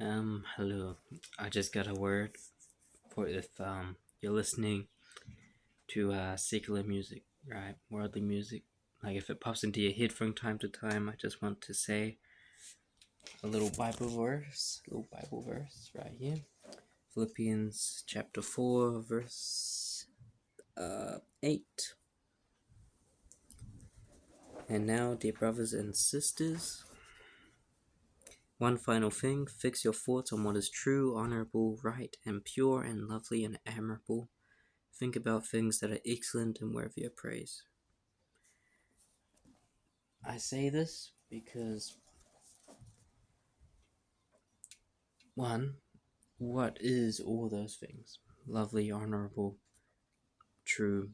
Hello. I just got a word for if you're listening to secular music, right? Worldly music. Like if it pops into your head from time to time, I just want to say a little Bible verse right here. Philippians chapter 4, verse 8. And now, dear brothers and sisters, one final thing, fix your thoughts on what is true, honorable, right, and pure, and lovely, and admirable. Think about things that are excellent and worthy of praise. I say this because, one, what is all those things? Lovely, honorable, true,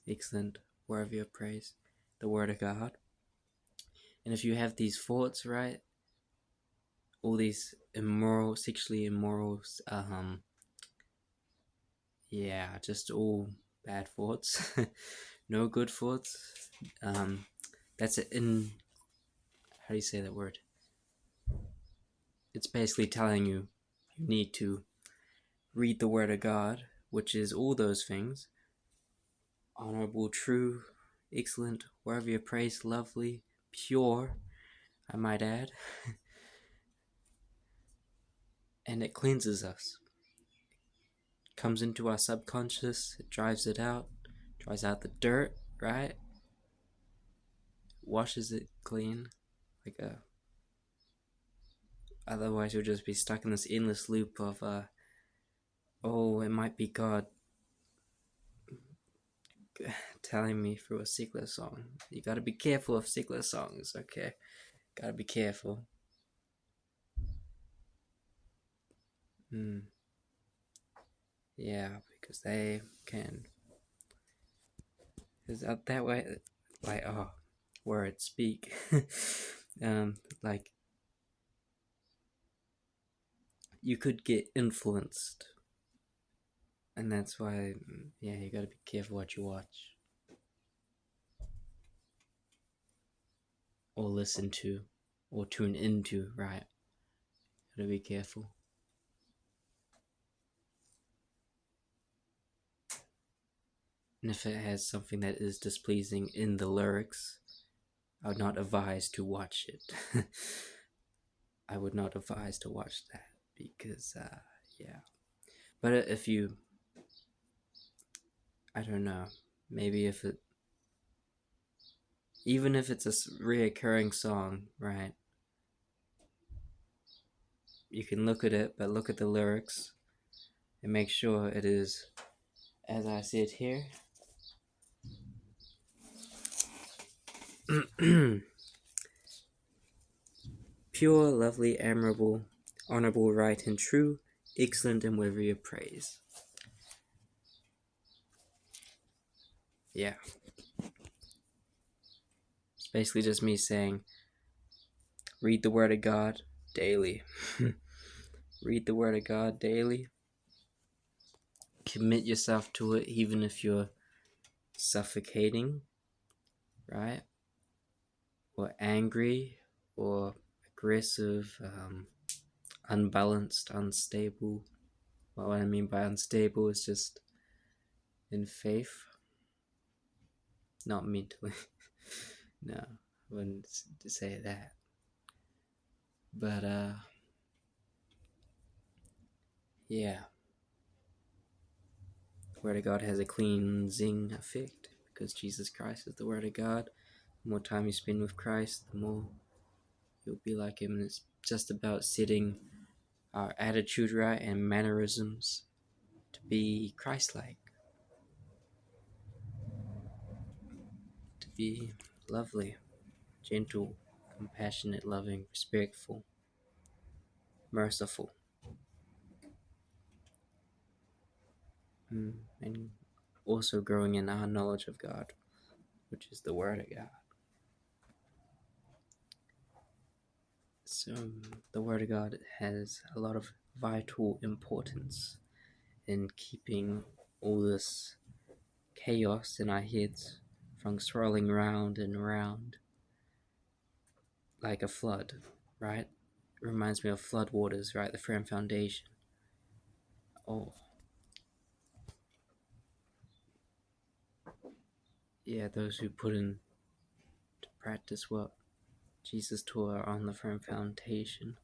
excellent, worthy of praise. The Word of God. And if you have these thoughts, right, all these immoral, sexually immoral, just all bad thoughts, no good thoughts. That's how do you say that word? It's basically telling you need to read the Word of God, which is all those things: honorable, true, excellent, worthy of praise, lovely, pure, I might add. And it cleanses us. It comes into our subconscious, it drives it out, dries out the dirt, right? Washes it clean. Otherwise you'll just be stuck in this endless loop of it might be God telling me through a secular song. You gotta be careful of secular songs, okay? Gotta be careful. Yeah, because they can. Because that way, like, words speak. Like, you could get influenced. And that's why, you gotta be careful what you watch. Or listen to. Or tune into, right? Gotta be careful. And if it has something that is displeasing in the lyrics, I would not advise to watch it. I would not advise to watch that because, But if you, I don't know, maybe even if it's a reoccurring song, right? You can look at it, but look at the lyrics and make sure it is, as I said here, pure, lovely, admirable, honorable, right, and true, excellent, and worthy of praise. Yeah. It's basically just me saying, read the Word of God daily. Read the Word of God daily. Commit yourself to it, even if you're suffocating, right? Or angry, or aggressive, unbalanced, unstable. Well, what I mean by unstable is just in faith, not mentally. No, I wouldn't say that. But, yeah. The Word of God has a cleansing effect because Jesus Christ is the Word of God. The more time you spend with Christ, the more you'll be like Him. And it's just about setting our attitude right and mannerisms to be Christ-like, to be lovely, gentle, compassionate, loving, respectful, merciful, and also growing in our knowledge of God, which is the Word of God. So the Word of God has a lot of vital importance in keeping all this chaos in our heads from swirling round and round like a flood, right? reminds me of floodwaters, right? The firm foundation. Oh, yeah, those who put into practice what Jesus taught are on the firm foundation.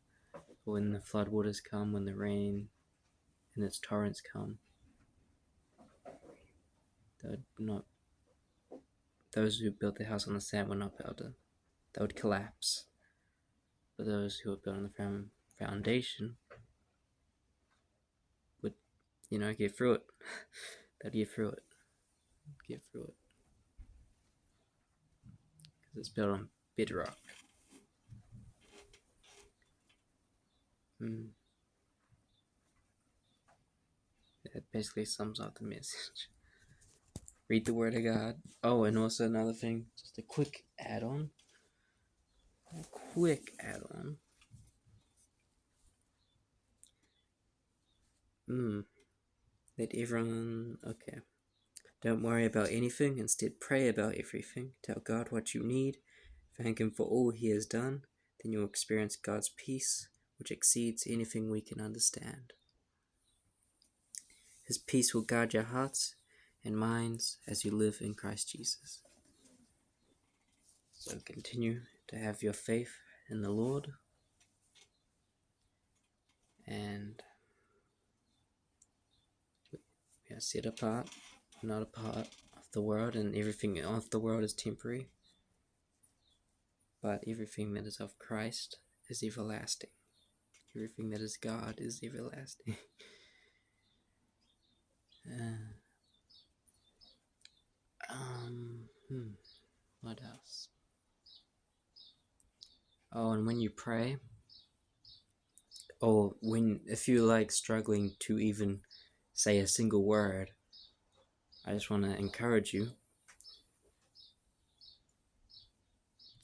When the floodwaters come, when the rain and its torrents come, those who built their house on the sand would not be able to, they would collapse. But those who are built on the firm foundation would, get through it. They'd get through it. Because it's built on bedrock. That basically sums up the message. Read the Word of God. Oh, and also another thing, just a quick add-on. Let everyone, okay. Don't worry about anything, instead pray about everything. Tell God what you need, thank Him for all He has done, then you'll experience God's peace, which exceeds anything we can understand. His peace will guard your hearts and minds as you live in Christ Jesus. So continue to have your faith in the Lord, and we are set apart, not a part of the world, and everything of the world is temporary, but everything that is of Christ is everlasting. Everything that is God is everlasting. What else? Oh, and when you pray, or if you're like struggling to even say a single word, I just want to encourage you.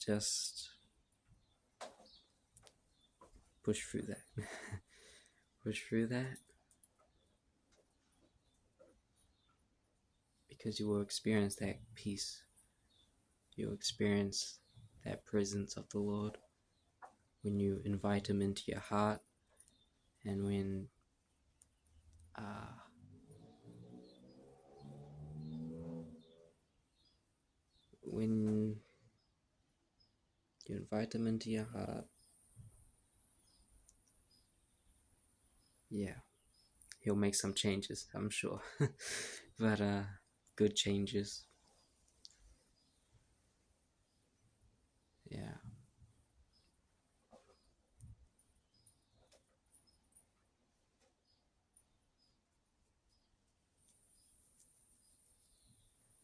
Just push through that. Push through that. Because you will experience that peace. You'll experience that presence of the Lord when you invite Him into your heart, and when you invite Him into your heart, yeah, He'll make some changes, I'm sure. But good changes. Yeah.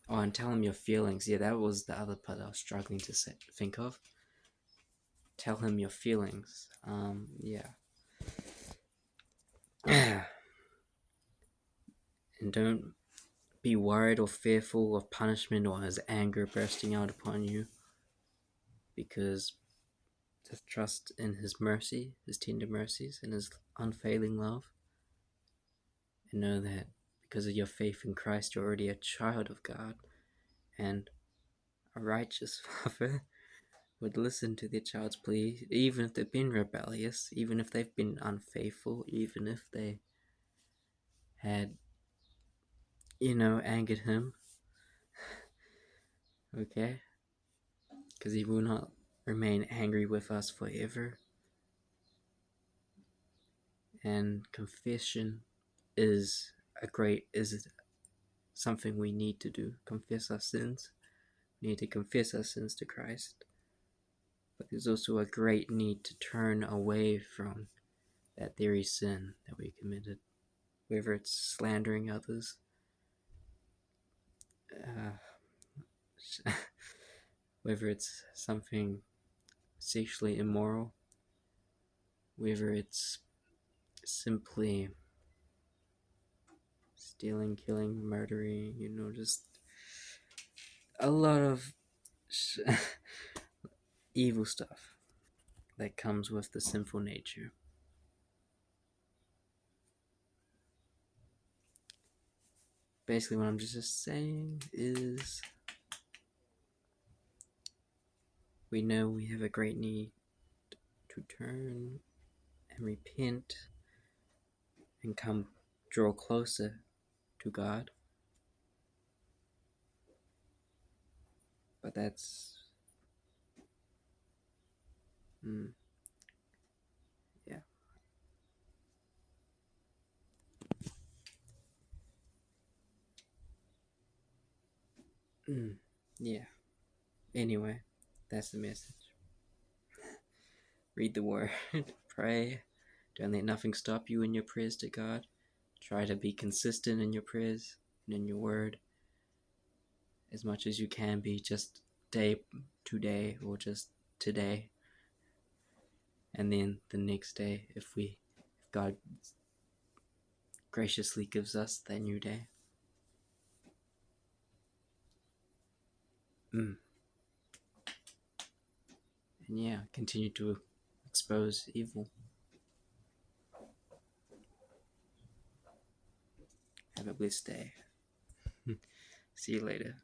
Oh, and tell Him your feelings. Yeah, that was the other part I was struggling to think of. Tell Him your feelings. Yeah. And don't be worried or fearful of punishment or His anger bursting out upon you, because to trust in His mercy, His tender mercies, and His unfailing love, and know that because of your faith in Christ, you're already a child of God, and a righteous Father would listen to their child's plea, even if they've been rebellious, even if they've been unfaithful, even if they had, angered Him. Okay? Because He will not remain angry with us forever. And confession is something we need to do. Confess our sins. We need to confess our sins to Christ. But there's also a great need to turn away from that very sin that we committed. Whether it's slandering others, whether it's something sexually immoral, whether it's simply stealing, killing, murdering, just a lot of evil stuff that comes with the sinful nature. Basically, what I'm just saying is we know we have a great need to turn and repent and draw closer to God. But that's yeah. Yeah. Anyway, that's the message. Read the word, pray. Don't let nothing stop you in your prayers to God. Try to be consistent in your prayers and in your word as much as you can be, just day to day or just today. And then the next day, if God graciously gives us that new day. And yeah, continue to expose evil. Have a blessed day. See you later.